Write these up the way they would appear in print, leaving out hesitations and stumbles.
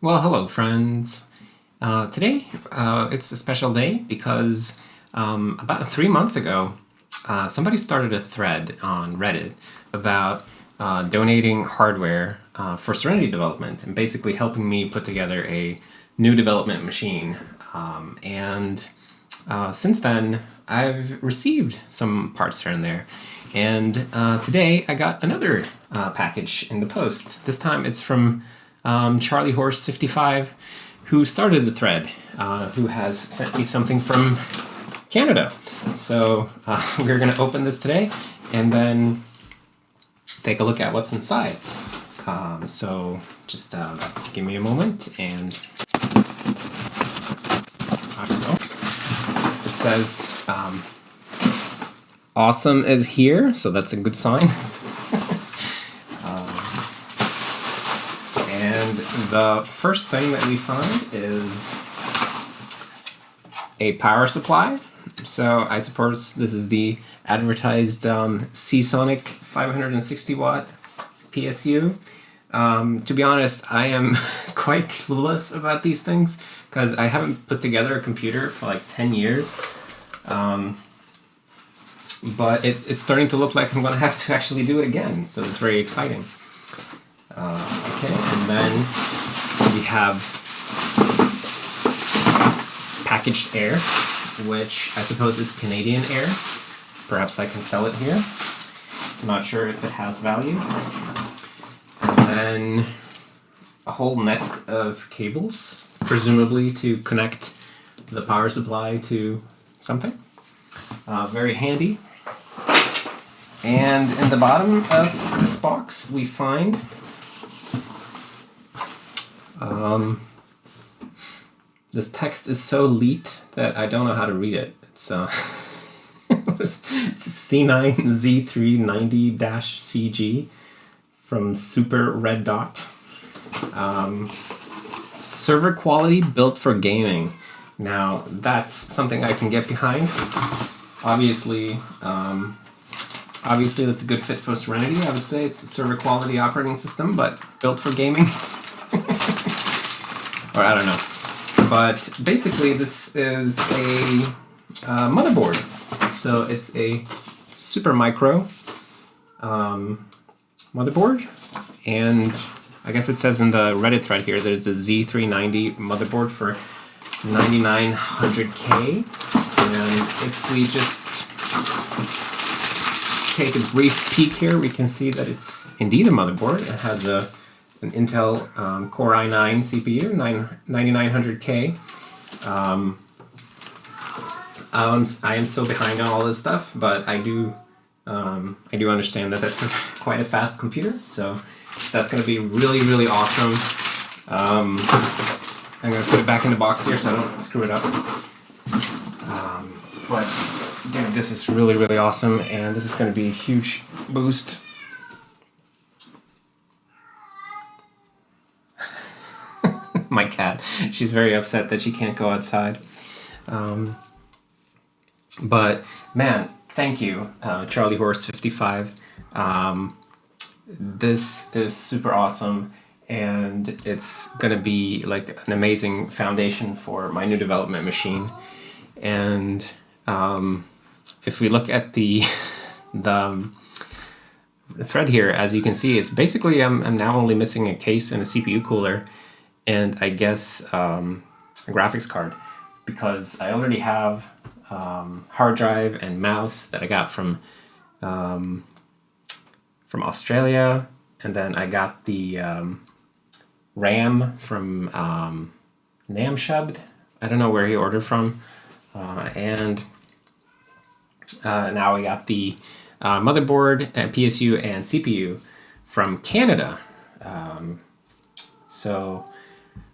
Well, hello, friends. Today, it's a special day because about 3 months ago, somebody started a thread on Reddit about donating hardware for Serenity development and basically helping me put together a new development machine. And since then, I've received some parts here and there. And today, I got another package in the post. This time, it's from Charlie Horse 55, who started the thread, who has sent me something from Canada. So we're going to open this today and then take a look at what's inside. So just give me a moment, and I don't know. It says awesome is here, so that's a good sign. And the first thing that we find is a power supply. So I suppose this is the advertised Seasonic 560 watt PSU. To be honest, I am quite clueless about these things because I haven't put together a computer for like 10 years. But it's starting to look like I'm going to have to actually do it again, so it's very exciting. Okay, and then we have packaged air, which I suppose is Canadian air. Perhaps I can sell it here. I'm not sure if it has value. And then a whole nest of cables, presumably to connect the power supply to something. Very handy. And in the bottom of this box, we find this text is so leet that I don't know how to read it. It's C9Z390-CG from Super Red Dot. Server quality built for gaming. Now that's something I can get behind. Obviously, that's a good fit for Serenity. I would say it's a server quality operating system, but built for gaming. Or I don't know. But basically, this is a motherboard. So it's a super micro motherboard, and I guess it says in the Reddit thread here that it's a Z390 motherboard for 9900K. And if we just take a brief peek here, we can see that it's indeed a motherboard. It has an Intel Core i9 CPU, 9900K. I am so behind on all this stuff, but I do understand that that's quite a fast computer, so that's going to be really, really awesome. I'm going to put it back in the box here so I don't screw it up. But dude, this is really, really awesome, and this is going to be a huge boost. My cat, she's very upset that she can't go outside. But man, thank you, Charlie Horse 55. This is super awesome, and it's gonna be like an amazing foundation for my new development machine. And if we look at the thread here, as you can see, it's basically I'm now only missing a case and a CPU cooler, and I guess a graphics card, because I already have hard drive and mouse that I got from Australia, and then I got the RAM from Namshubd. I don't know where he ordered from, and now we got the motherboard and PSU and CPU from Canada. So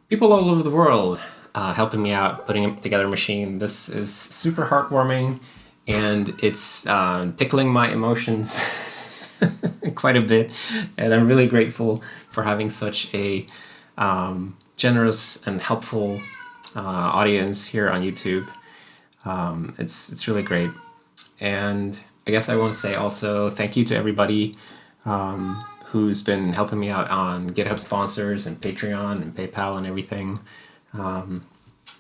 people all over the world helping me out putting together a machine. This is super heartwarming, and it's tickling my emotions quite a bit, and I'm really grateful for having such a generous and helpful audience here on YouTube. It's really great, and I guess I want to say also thank you to everybody who's been helping me out on GitHub sponsors and Patreon and PayPal and everything.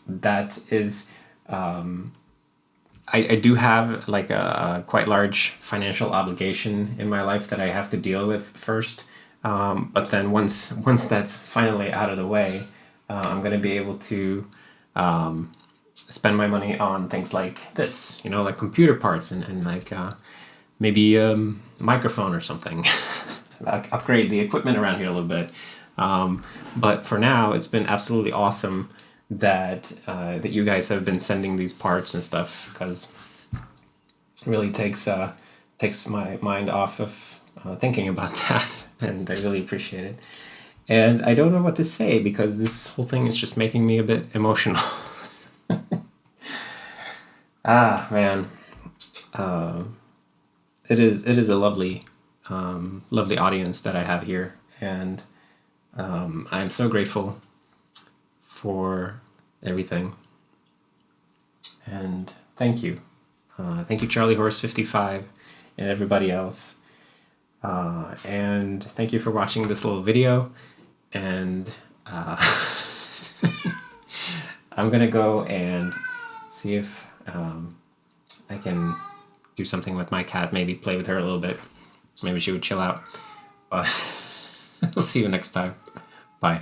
That is, I do have like a quite large financial obligation in my life that I have to deal with first. But then once that's finally out of the way, I'm going to be able to spend my money on things like this, like computer parts and like maybe a microphone or something. Upgrade the equipment around here a little bit. But for now, it's been absolutely awesome that that you guys have been sending these parts and stuff, because it really takes my mind off of thinking about that, and I really appreciate it. And I don't know what to say because this whole thing is just making me a bit emotional. Ah, man. It is a lovely lovely audience that I have here, and I'm so grateful for everything. And thank you. Thank you, Charlie Horse 55 and everybody else. And thank you for watching this little video. And I'm gonna go and see if I can do something with my cat, maybe play with her a little bit. Maybe she would chill out. But we'll see you next time. Bye.